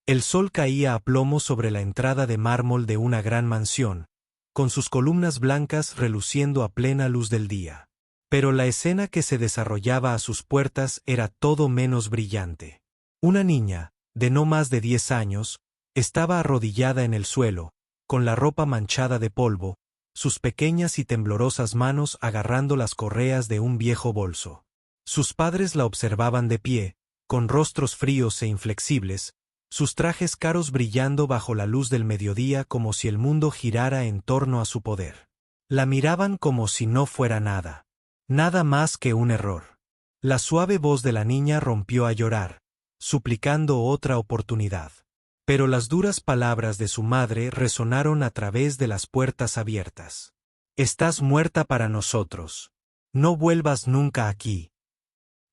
El sol caía a plomo sobre la entrada de mármol de una gran mansión, con sus columnas blancas reluciendo a plena luz del día. Pero la escena que se desarrollaba a sus puertas era todo menos brillante. Una niña, de no más de 10 años, estaba arrodillada en el suelo, con la ropa manchada de polvo, sus pequeñas y temblorosas manos agarrando las correas de un viejo bolso. Sus padres la observaban de pie, con rostros fríos e inflexibles, sus trajes caros brillando bajo la luz del mediodía como si el mundo girara en torno a su poder. La miraban como si no fuera nada. Nada más que un error. La suave voz de la niña rompió a llorar, suplicando otra oportunidad. Pero las duras palabras de su madre resonaron a través de las puertas abiertas. «Estás muerta para nosotros. No vuelvas nunca aquí».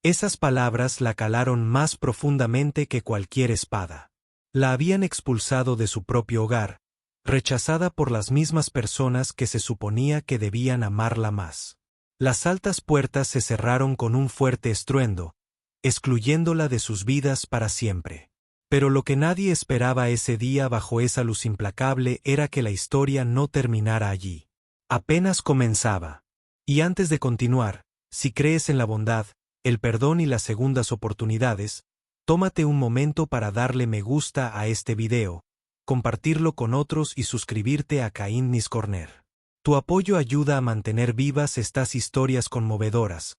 Esas palabras la calaron más profundamente que cualquier espada. La habían expulsado de su propio hogar, rechazada por las mismas personas que se suponía que debían amarla más. Las altas puertas se cerraron con un fuerte estruendo, excluyéndola de sus vidas para siempre. Pero lo que nadie esperaba ese día bajo esa luz implacable era que la historia no terminara allí. Apenas comenzaba. Y antes de continuar, si crees en la bondad, el perdón y las segundas oportunidades, tómate un momento para darle me gusta a este video, compartirlo con otros y suscribirte a Kindness Corner. Tu apoyo ayuda a mantener vivas estas historias conmovedoras,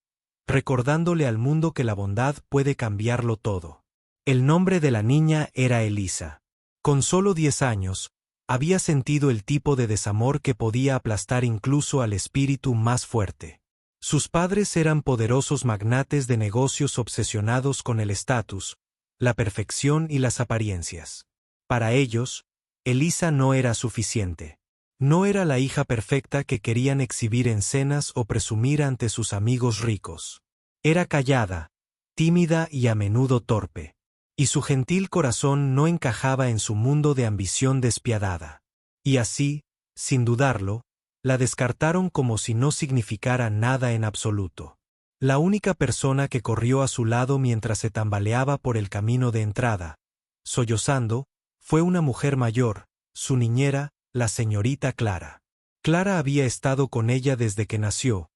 recordándole al mundo que la bondad puede cambiarlo todo. El nombre de la niña era Elisa. Con solo 10 años, había sentido el tipo de desamor que podía aplastar incluso al espíritu más fuerte. Sus padres eran poderosos magnates de negocios obsesionados con el estatus, la perfección y las apariencias. Para ellos, Elisa no era suficiente. No era la hija perfecta que querían exhibir en cenas o presumir ante sus amigos ricos. Era callada, tímida y a menudo torpe. Y su gentil corazón no encajaba en su mundo de ambición despiadada. Y así, sin dudarlo, la descartaron como si no significara nada en absoluto. La única persona que corrió a su lado mientras se tambaleaba por el camino de entrada, sollozando, fue una mujer mayor, su niñera, la señorita Clara. Clara había estado con ella desde que nació,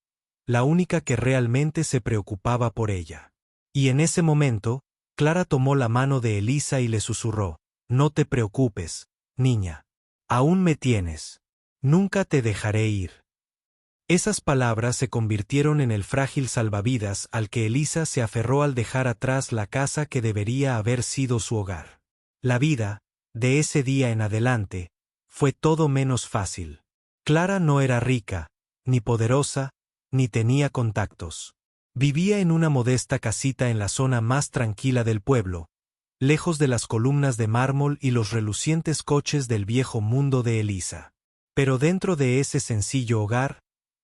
la única que realmente se preocupaba por ella. Y en ese momento, Clara tomó la mano de Elisa y le susurró: «No te preocupes, niña. Aún me tienes. Nunca te dejaré ir». Esas palabras se convirtieron en el frágil salvavidas al que Elisa se aferró al dejar atrás la casa que debería haber sido su hogar. La vida, de ese día en adelante, fue todo menos fácil. Clara no era rica, ni poderosa, ni tenía contactos. Vivía en una modesta casita en la zona más tranquila del pueblo, lejos de las columnas de mármol y los relucientes coches del viejo mundo de Elisa. Pero dentro de ese sencillo hogar,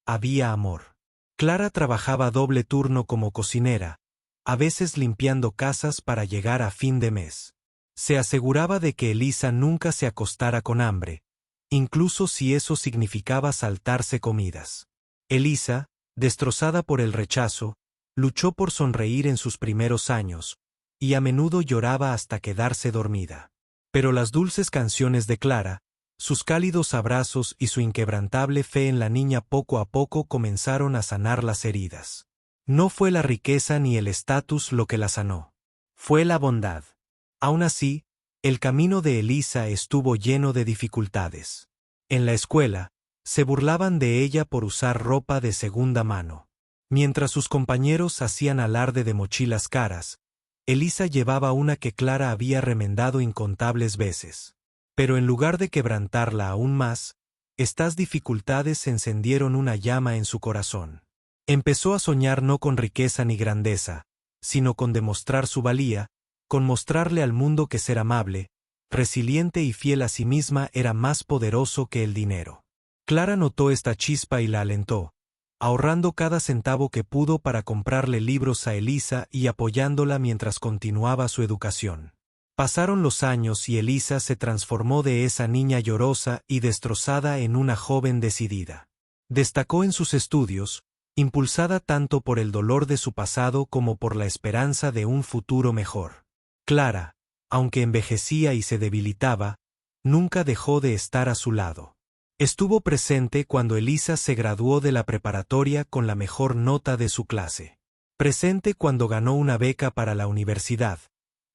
había amor. Clara trabajaba doble turno como cocinera, a veces limpiando casas para llegar a fin de mes. Se aseguraba de que Elisa nunca se acostara con hambre, incluso si eso significaba saltarse comidas. Elisa, destrozada por el rechazo, luchó por sonreír en sus primeros años, y a menudo lloraba hasta quedarse dormida. Pero las dulces canciones de Clara, sus cálidos abrazos y su inquebrantable fe en la niña poco a poco comenzaron a sanar las heridas. No fue la riqueza ni el estatus lo que la sanó. Fue la bondad. Aún así, el camino de Elisa estuvo lleno de dificultades. En la escuela, se burlaban de ella por usar ropa de segunda mano. Mientras sus compañeros hacían alarde de mochilas caras, Elisa llevaba una que Clara había remendado incontables veces. Pero en lugar de quebrantarla aún más, estas dificultades encendieron una llama en su corazón. Empezó a soñar no con riqueza ni grandeza, sino con demostrar su valía, con mostrarle al mundo que ser amable, resiliente y fiel a sí misma era más poderoso que el dinero. Clara notó esta chispa y la alentó, ahorrando cada centavo que pudo para comprarle libros a Elisa y apoyándola mientras continuaba su educación. Pasaron los años y Elisa se transformó de esa niña llorosa y destrozada en una joven decidida. Destacó en sus estudios, impulsada tanto por el dolor de su pasado como por la esperanza de un futuro mejor. Clara, aunque envejecía y se debilitaba, nunca dejó de estar a su lado. Estuvo presente cuando Elisa se graduó de la preparatoria con la mejor nota de su clase. Presente cuando ganó una beca para la universidad.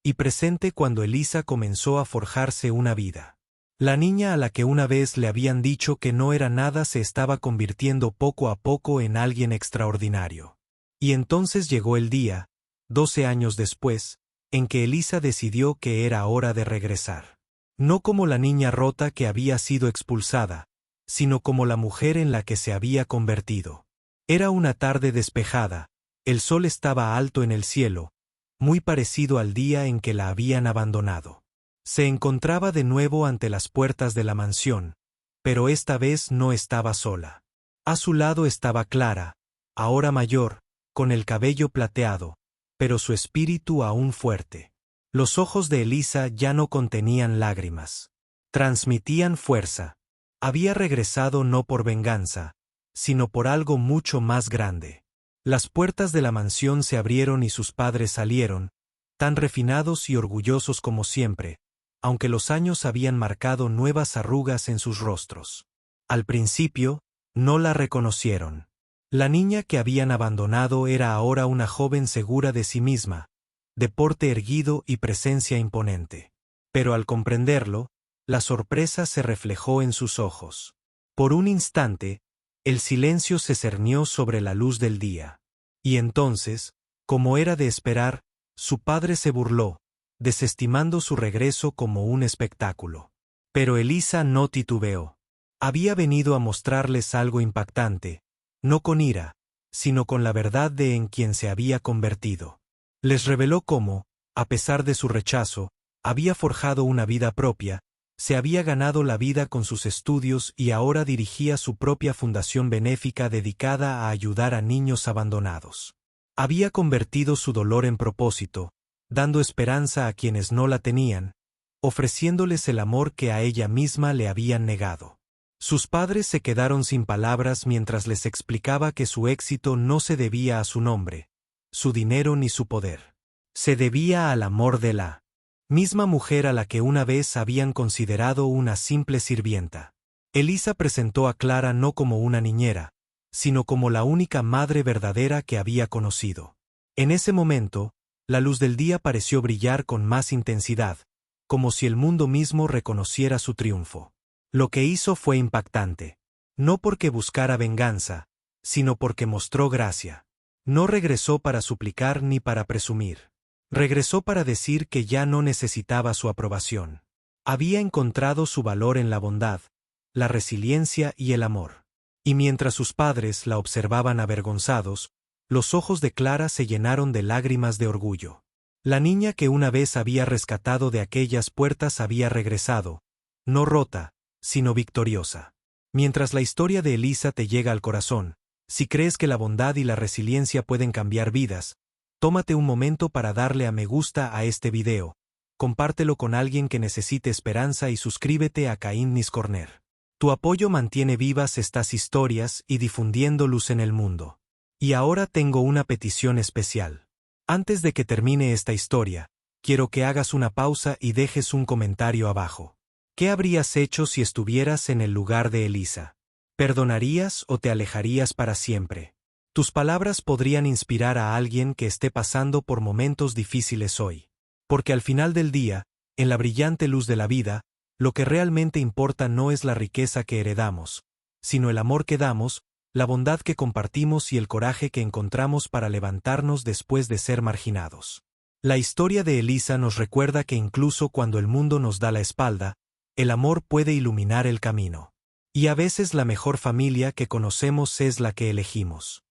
Y presente cuando Elisa comenzó a forjarse una vida. La niña a la que una vez le habían dicho que no era nada se estaba convirtiendo poco a poco en alguien extraordinario. Y entonces llegó el día, 12 años después, en que Elisa decidió que era hora de regresar. No como la niña rota que había sido expulsada, sino como la mujer en la que se había convertido. Era una tarde despejada, el sol estaba alto en el cielo, muy parecido al día en que la habían abandonado. Se encontraba de nuevo ante las puertas de la mansión, pero esta vez no estaba sola. A su lado estaba Clara, ahora mayor, con el cabello plateado, pero su espíritu aún fuerte. Los ojos de Elisa ya no contenían lágrimas. Transmitían fuerza. Había regresado no por venganza, sino por algo mucho más grande. Las puertas de la mansión se abrieron y sus padres salieron, tan refinados y orgullosos como siempre, aunque los años habían marcado nuevas arrugas en sus rostros. Al principio, no la reconocieron. La niña que habían abandonado era ahora una joven segura de sí misma, de porte erguido y presencia imponente. Pero al comprenderlo, la sorpresa se reflejó en sus ojos. Por un instante, el silencio se cernió sobre la luz del día. Y entonces, como era de esperar, su padre se burló, desestimando su regreso como un espectáculo. Pero Elisa no titubeó. Había venido a mostrarles algo impactante, no con ira, sino con la verdad de en quien se había convertido. Les reveló cómo, a pesar de su rechazo, había forjado una vida propia, se había ganado la vida con sus estudios y ahora dirigía su propia fundación benéfica dedicada a ayudar a niños abandonados. Había convertido su dolor en propósito, dando esperanza a quienes no la tenían, ofreciéndoles el amor que a ella misma le habían negado. Sus padres se quedaron sin palabras mientras les explicaba que su éxito no se debía a su nombre, su dinero ni su poder. Se debía al amor de la misma mujer a la que una vez habían considerado una simple sirvienta. Elisa presentó a Clara no como una niñera, sino como la única madre verdadera que había conocido. En ese momento, la luz del día pareció brillar con más intensidad, como si el mundo mismo reconociera su triunfo. Lo que hizo fue impactante. No porque buscara venganza, sino porque mostró gracia. No regresó para suplicar ni para presumir. Regresó para decir que ya no necesitaba su aprobación. Había encontrado su valor en la bondad, la resiliencia y el amor. Y mientras sus padres la observaban avergonzados, los ojos de Clara se llenaron de lágrimas de orgullo. La niña que una vez había rescatado de aquellas puertas había regresado, no rota, sino victoriosa. Mientras la historia de Elisa te llega al corazón, si crees que la bondad y la resiliencia pueden cambiar vidas, tómate un momento para darle a me gusta a este video, compártelo con alguien que necesite esperanza y suscríbete a Kindness Corner. Tu apoyo mantiene vivas estas historias y difundiendo luz en el mundo. Y ahora tengo una petición especial. Antes de que termine esta historia, quiero que hagas una pausa y dejes un comentario abajo. ¿Qué habrías hecho si estuvieras en el lugar de Elisa? ¿Perdonarías o te alejarías para siempre? Tus palabras podrían inspirar a alguien que esté pasando por momentos difíciles hoy. Porque al final del día, en la brillante luz de la vida, lo que realmente importa no es la riqueza que heredamos, sino el amor que damos, la bondad que compartimos y el coraje que encontramos para levantarnos después de ser marginados. La historia de Elisa nos recuerda que incluso cuando el mundo nos da la espalda, el amor puede iluminar el camino. Y a veces la mejor familia que conocemos es la que elegimos.